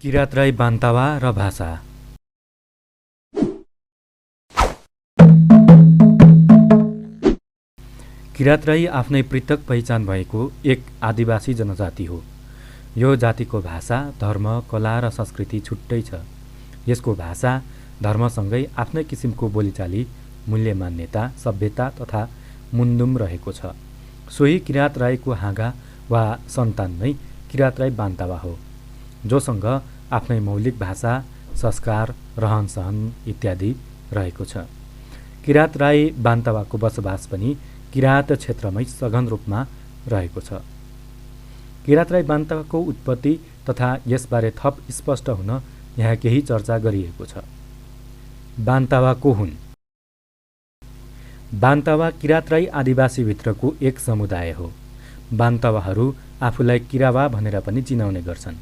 किरात राई बान्तावा र भाषा। किरात राई आफ्नै पृथक पहिचान भएको एक आदिवासी जनजाति हो। यो जातिको भाषा, धर्म, कला र संस्कृति छुट्टै छ। यसको भाषा धर्मसँगै आफ्नै किसिमको बोलीचाली, मूल्य मान्यता, सभ्यता तथा मुन्दुम रहेको छ। सोही किरात राईको हाँगा वा सन्तान नै किरात राई बान्तावा हो, जोसँग आफ्नै मौलिक भाषा, संस्कार, रहनसहन इत्यादि रहेको छ। किरात राई बान्तावाको बसोबास पनि किरात क्षेत्रमै सघन रूपमा रहेको छ। किरात राई बान्तावाको उत्पत्ति तथा यसबारे थप स्पष्ट हुन यहाँ केही चर्चा गरिएको छ। बान्तावा को हुन्? बान्तावा किरात राई आदिवासीभित्रको एक समुदाय हो। बान्तावाहरू आफूलाई किरावा भनेर पनि चिनाउने गर्छन्।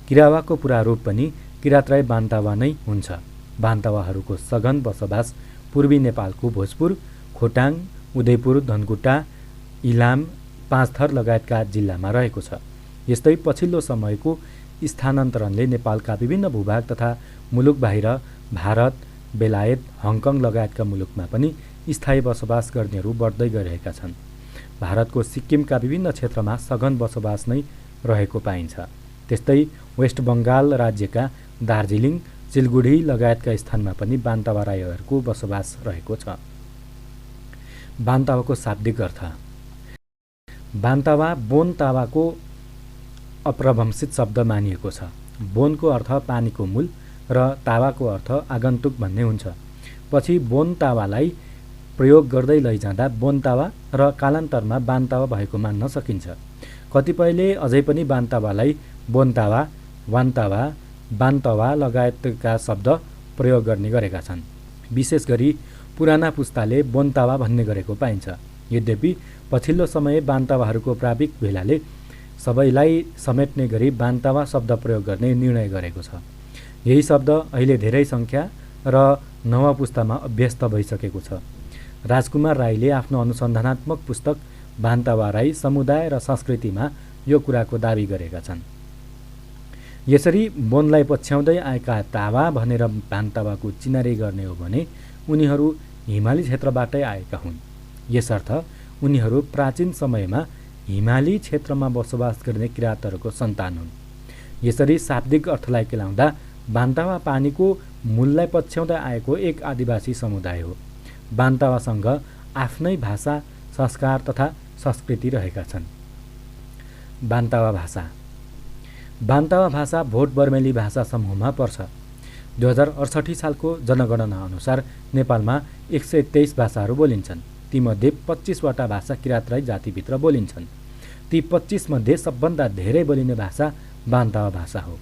किरावाको पुरा रूप पनि किरात राई बान्तावा नै हुन्छ। बान्तावाहरूको सघन बसोबास पूर्वी नेपालको भोजपुर, खोटाङ, उदयपुर, धनकुटा, इलाम, पाँचथर लगायतका जिल्लामा रहेको छ। यस्तै पछिल्लो समयको स्थानान्तरणले नेपालका विभिन्न भूभाग तथा मुलुक बाहिर भारत, बेलायत, हङकङ लगायतका मुलुकमा पनि स्थायी बसोबास गर्नेहरू बढ्दै गइरहेका छन्। भारतको सिक्किमका विभिन्न क्षेत्रमा सघन बसोबास नै रहेको पाइन्छ। त्यस्तै वेस्ट बङ्गाल राज्यका दार्जिलिङ, सिलगुढी लगायतका स्थानमा पनि बान्तावा राईहरूको बसोबास रहेको छ। बान्तावाको शाब्दिक अर्थ। बान्तावा बोन तावाको अपभ्रंशित शब्द मानिएको छ। बोनको अर्थ पानीको मूल र तावाको अर्थ आगन्तुक भन्ने हुन्छ। पछि बोन तावालाई प्रयोग गर्दै लैजाँदा बोनतावा र कालान्तरमा बान्तावा भएको मान्न सकिन्छ। कतिपयले अझै पनि बान्तावालाई बोनतावा, वान्तावा, बान्तवा लगायतका शब्द प्रयोग गर्ने गरेका छन्। विशेष गरी पुराना पुस्ताले बोनतावा भन्ने गरेको पाइन्छ। यद्यपि पछिल्लो समय बान्तावाहरूको प्राविक भेलाले सबैलाई समेट्ने गरी बान्तावा शब्द प्रयोग गर्ने निर्णय गरेको छ। यही शब्द अहिले धेरै सङ्ख्या र नव पुस्तामा अभ्यस्त भइसकेको छ। राजकुमार राईले आफ्नो अनुसन्धानात्मक पुस्तक बान्तावा राई समुदाय र संस्कृतिमा यो कुराको दाबी गरेका छन्। यसरी बोनलाई पछ्याउँदै आएका तावा भनेर बान्तावाको चिनारी गर्ने हो भने उनीहरू हिमाली क्षेत्रबाटै आएका हुन्। यसर्थ उनीहरू प्राचीन समयमा हिमाली क्षेत्रमा बसोबास गर्ने किरातहरूको सन्तान हुन्। यसरी शाब्दिक अर्थलाई केलाउँदा बान्तावा पानीको मूललाई पछ्याउँदै आएको एक आदिवासी समुदाय हो। बान्तावासँग आफ्नै भाषा, संस्कार तथा संस्कृति रहेका छन्। बान्तावा भाषा। बान्तावा भाषा भोट बर्मेली भाषा समूहमा पर्छ। 2068 सालको जनगणना अनुसार नेपालमा 123 भाषाहरू बोलिन्छन्। तीमध्ये 25 वटा भाषा किरात राई जातिभित्र बोलिन्छन्। ती 25 मध्ये सबभन्दा धेरै बोलिने भाषा बान्तावा भाषा हो।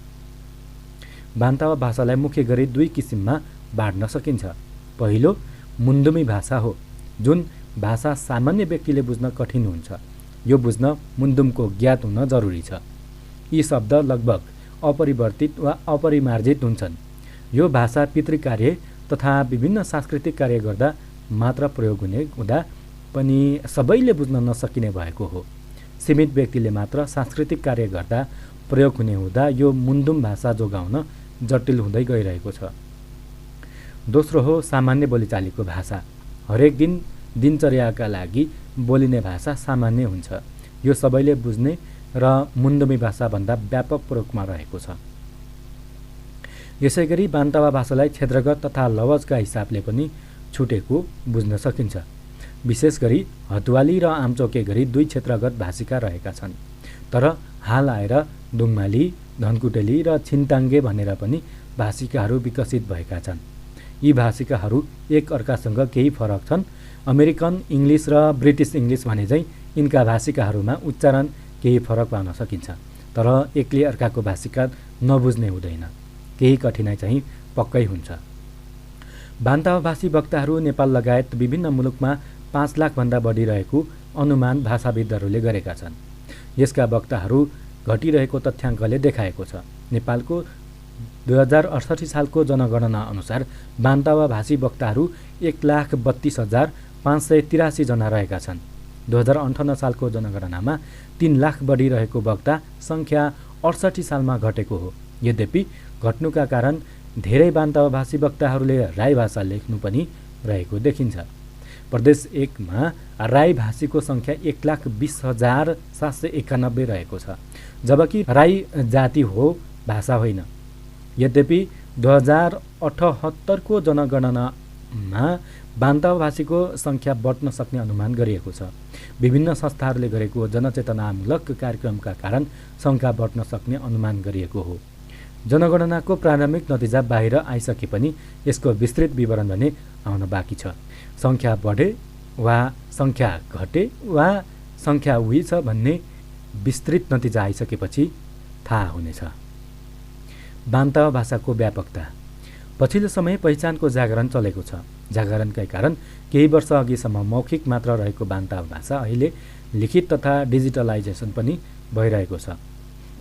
बान्तावा भाषालाई मुख्य गरी दुई किसिममा बाँड्न सकिन्छ। पहिलो मुन्दुमी भाषा हो, जुन भाषा सामान्य व्यक्तिले बुझ्न कठिन हुन्छ। यो बुझ्न मुन्दुमको ज्ञात हुन जरुरी छ। यी शब्द लगभग अपरिवर्तित वा अपरिमार्जित हुन्छन्। यो भाषा पितृकार्य तथा विभिन्न सांस्कृतिक कार्य गर्दा मात्र प्रयोग हुने हुँदा पनि सबैले बुझ्न नसकिने भएको हो। सीमित व्यक्तिले मात्र सांस्कृतिक कार्य गर्दा प्रयोग हुने हुँदा यो मुन्दुम भाषा जोगाउन जटिल हुँदै गइरहेको छ। दोस्रो हो सामान्य बोलीचालीको भाषा। हरेक दिन दिनचर्याका लागि बोलिने भाषा सामान्य हुन्छ। यो सबैले बुझ्ने र मुन्दुमी भाषाभन्दा व्यापक प्रयोगमा रहेको छ। यसैगरी बान्तावा भाषालाई क्षेत्रगत तथा लवजका हिसाबले पनि छुटेको बुझ्न सकिन्छ। विशेष गरी हतुवाली र आमचोके गरी दुई क्षेत्रगत भाषिका रहेका छन्। तर हाल आएर दुङमाली, धनकुटेली र छिन्ताङ्गे भनेर पनि भाषिकाहरू विकसित भएका छन्। यी भाषिकाहरू एक अर्कासँग केही फरक छन्। अमेरिकन इङ्ग्लिस र ब्रिटिस इङ्ग्लिस भने चाहिँ यिनका भाषिकाहरूमा उच्चारण केही फरक पाउन सकिन्छ। तर एकले अर्काको भाषिका नबुझ्ने हुँदैन। केही कठिनाइ चाहिँ पक्कै हुन्छ। बान्तावा भाषी वक्ताहरू नेपाल लगायत विभिन्न मुलुकमा 5 लाखभन्दा बढी रहेको अनुमान भाषाविदहरूले गरेका छन्। यसका वक्ताहरू घटिरहेको तथ्याङ्कले देखाएको छ। नेपालको 2068 सालको जनगणना अनुसार बान्तावा भाषी वक्ताहरू 1,32,583 जना रहेका छन्। 2058 सालको जनगणनामा 3 लाख बढी रहेको वक्ता सङ्ख्या 68 सालमा घटेको हो। यद्यपि घट्नुका कारण धेरै बान्तावाभाषी वक्ताहरूले राई भाषा लेख्नु पनि रहेको देखिन्छ। प्रदेश 1 मा राई भाषीको सङ्ख्या 1,20,791 रहेको छ, जबकि राई जाति हो, भाषा होइन। यद्यपि 2078 को जनगणनामा बान्तावाभाषीको सङ्ख्या बढ्न सक्ने अनुमान गरिएको छ। विभिन्न संस्थाहरूले गरेको जनचेतनामूलक कार्यक्रमका कारण सङ्ख्या बढ्न सक्ने अनुमान गरिएको हो। जनगणनाको प्रारम्भिक नतिजा बाहिर आइसके पनि यसको विस्तृत विवरण भने आउन बाँकी छ। सङ्ख्या बढे वा सङ्ख्या घटे वा सङ्ख्या उही छ भन्ने विस्तृत नतिजा आइसकेपछि थाहा हुनेछ। बान्तावा भाषाको व्यापकता। पछिल्लो समय पहिचानको जागरण चलेको छ। जागरणकै कारण केही वर्ष अघिसम्म मौखिक मात्र रहेको बान्तावा भाषा अहिले लिखित तथा डिजिटलाइजेसन पनि भइरहेको छ।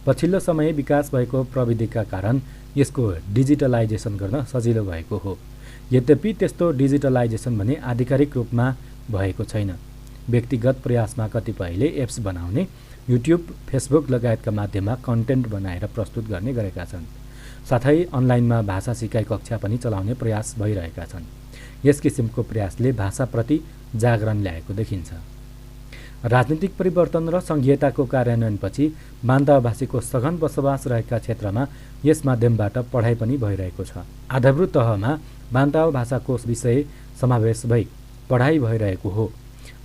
पछिल्लो समय विकास भएको प्रविधिका कारण यसको डिजिटलाइजेसन गर्न सजिलो भएको हो। यद्यपि त्यस्तो डिजिटलाइजेसन भने आधिकारिक रूपमा भएको छैन। व्यक्तिगत प्रयासमा कतिपयले एप्स बनाउने, युट्युब, फेसबुक लगायतका माध्यममा कन्टेन्ट बनाएर प्रस्तुत गर्ने गरेका छन्। साथै अनलाइनमा भाषा सिकाइ कक्षा पनि चलाउने प्रयास भइरहेका छन्। यस किसिमको प्रयासले भाषाप्रति जागरण ल्याएको देखिन्छ। राजनीतिक परिवर्तन र सङ्घीयताको कार्यान्वयनपछि बान्तावा भाषीको सघन बसोबास रहेका क्षेत्रमा यस माध्यमबाट पढाइ पनि भइरहेको छ। आधारभूत तहमा बान्तावा भाषाको विषय समावेश भई पढाइ भइरहेको हो।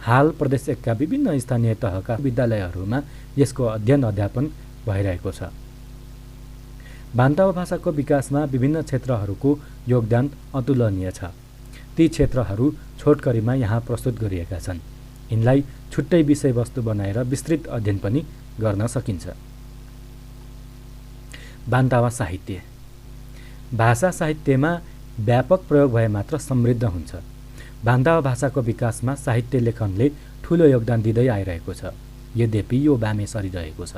हाल प्रदेश 1 का विभिन्न स्थानीय तहका विद्यालयहरूमा यसको अध्ययन अध्यापन भइरहेको छ। बान्तावा भाषाको विकासमा विभिन्न क्षेत्रहरूको योगदान अतुलनीय छ। ती क्षेत्रहरू छोटकरीमा यहाँ प्रस्तुत गरिएका छन्। यिनलाई छुट्टै विषयवस्तु बनाएर विस्तृत अध्ययन पनि गर्न सकिन्छ। बान्तावा साहित्य। भाषा साहित्यमा व्यापक प्रयोग भए मात्र समृद्ध हुन्छ। बान्तावा भाषाको विकासमा साहित्य लेखनले ठूलो योगदान दिँदै आइरहेको छ। यद्यपि यो बामे सरिरहेको छ।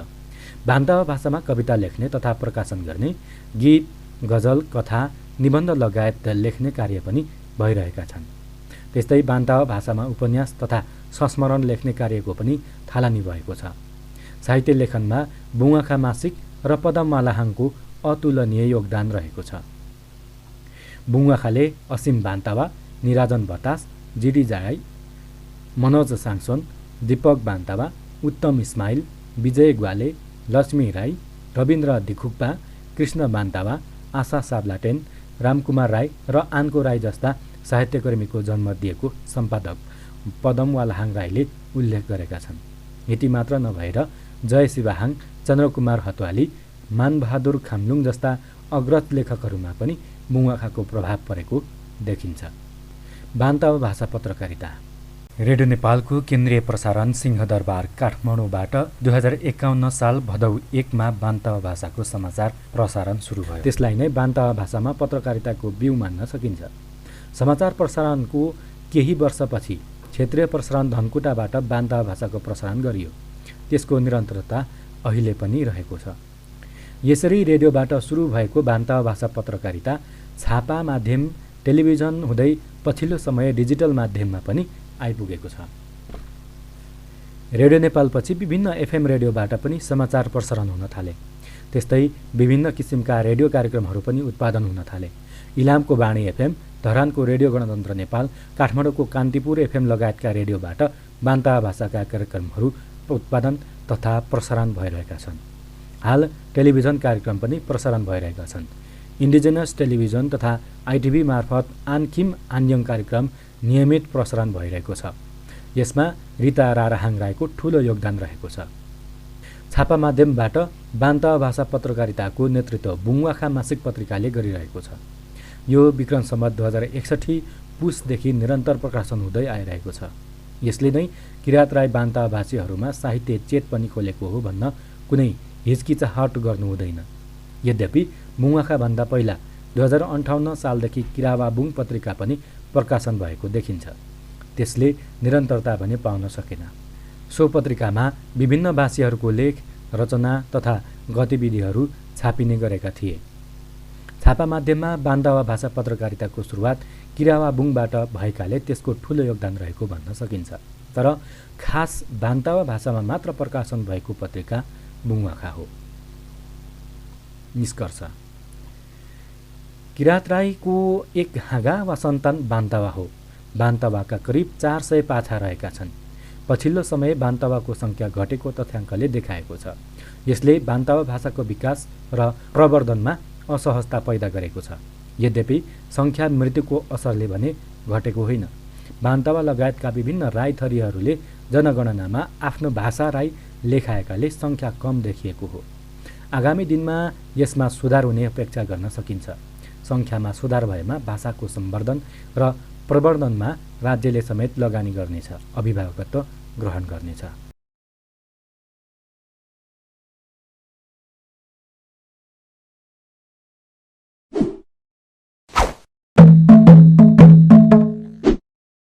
बान्तावा भाषामा कविता लेख्ने तथा प्रकाशन गर्ने, गीत, गजल, कथा, निबन्ध लगायत लेख्ने कार्य पनि भइरहेका छन्। त्यस्तै बान्तावा भाषामा उपन्यास तथा संस्मरण लेख्ने कार्यको पनि थालनी भएको छ। साहित्य लेखनमा बुङाखा मासिक र पदममालाहाङको अतुलनीय योगदान रहेको छ। बुङाखाले असीम बान्तावा, निराजन भटास, जीडी जागाई, मनोज साङसोन, दीपक बान्तावा, उत्तम इस्माइल, विजय ग्वाले, लक्ष्मी राई, रविन्द्र दिखुक्पा, कृष्ण बान्तावा, आशा साब्लाटेन, रामकुमार राई र आनको राई जस्ता साहित्यकर्मीको जन्म दिएको सम्पादक पदमवालाहाङ राईले उल्लेख गरेका छन्। यति मात्र नभएर जय शिवाहाङ, चन्द्रकुमार हतवाली, मानबहादुर खामलुङ जस्ता अग्रज लेखकहरूमा पनि बुङाखाको प्रभाव परेको देखिन्छ। बान्तावा भाषा पत्रकारिता। रेडियो नेपालको केन्द्रीय प्रसारण सिंहदरबार काठमाडौँबाट 2051 साल भदौ 1 मा बान्तावा भाषाको समाचार प्रसारण सुरु भयो। त्यसलाई नै बान्तावा भाषामा पत्रकारिताको बिउ मान्न सकिन्छ। समाचार प्रसारणको केही वर्षपछि क्षेत्रीय प्रसारण धनकुटाबाट बान्तावा भाषाको प्रसारण गरियो। त्यसको निरन्तरता अहिले पनि रहेको छ। यसरी रेडियोबाट सुरु भएको बान्तावा भाषा पत्रकारिता छापा माध्यम, टेलिभिजन हुँदै पछिल्लो समय डिजिटल माध्यममा पनि आइपुगेको छ। रेडियो नेपालपछि विभिन्न एफएम रेडियोबाट पनि समाचार प्रसारण हुन थाले। त्यस्तै विभिन्न किसिमका रेडियो कार्यक्रमहरू पनि उत्पादन हुन थाले। इलामको वाणी एफएम, धरानको रेडियो गणतन्त्र नेपाल, काठमाडौँको कान्तिपुर एफएम लगायतका रेडियोबाट बान्तावा भाषाका कार्यक्रमहरू उत्पादन तथा प्रसारण भइरहेका छन्। हाल टेलिभिजन कार्यक्रम पनि प्रसारण भइरहेका छन्। इन्डिजिनस टेलिभिजन तथा आइटिभी मार्फत आनखिम आन्यङ कार्यक्रम नियमित प्रसारण भइरहेको छ। यसमा रिता राराहाङ राईको ठूलो योगदान रहेको छ। छापा माध्यमबाट बान्तावा भाषा पत्रकारिताको नेतृत्व बुङाखा मासिक पत्रिकाले गरिरहेको छ। यो विक्रम सम्वत 2061 पुसदेखि निरन्तर प्रकाशन हुँदै आइरहेको छ। यसले नै किरात राई बान्तावा भाषीहरूमा साहित्य चेत पनि खोलेको हो भन्न कुनै हिचकिचाहट गर्नु हुँदैन। यद्यपि बुङाखाभन्दा पहिला 2058 सालदेखि किरावाबुङ पत्रिका पनि प्रकाशन भएको देखिन्छ। त्यसले निरन्तरता भने पाउन सकेन। सो पत्रिकामा विभिन्न भाषीहरूको लेख, रचना तथा गतिविधिहरू छापिने गरेका थिए। छापा माध्यममा बान्तावा भाषा पत्रकारिताको सुरुवात किरावाबुङबाट भएकाले त्यसको ठूलो योगदान रहेको भन्न सकिन्छ। तर खास बान्तावा भाषामा मात्र प्रकाशन भएको पत्रिका बुङाखा हो। निष्कर्ष। किरात राईको एक हाँगा वा सन्तान बान्तवा हो। बान्तवाका करिब 400 पाछा रहेका छन्। पछिल्लो समय बान्तवाको सङ्ख्या घटेको तथ्याङ्कले देखाएको छ। यसले बान्तवा भाषाको विकास र प्रवर्धनमा असहजता पैदा गरेको छ। यद्यपि सङ्ख्या मृत्युको असरले भने घटेको होइन। बान्तवा लगायतका विभिन्न राई थरीहरूले जनगणनामा आफ्नो भाषा राई लेखाएकाले सङ्ख्या कम देखिएको हो। आगामी दिनमा यसमा सुधार हुने अपेक्षा गर्न सकिन्छ। सङ्ख्यामा सुधार भएमा भाषाको सम्वर्धन र प्रवर्धनमा राज्यले समेत लगानी गर्नेछ, अभिभावकत्व ग्रहण गर्नेछ।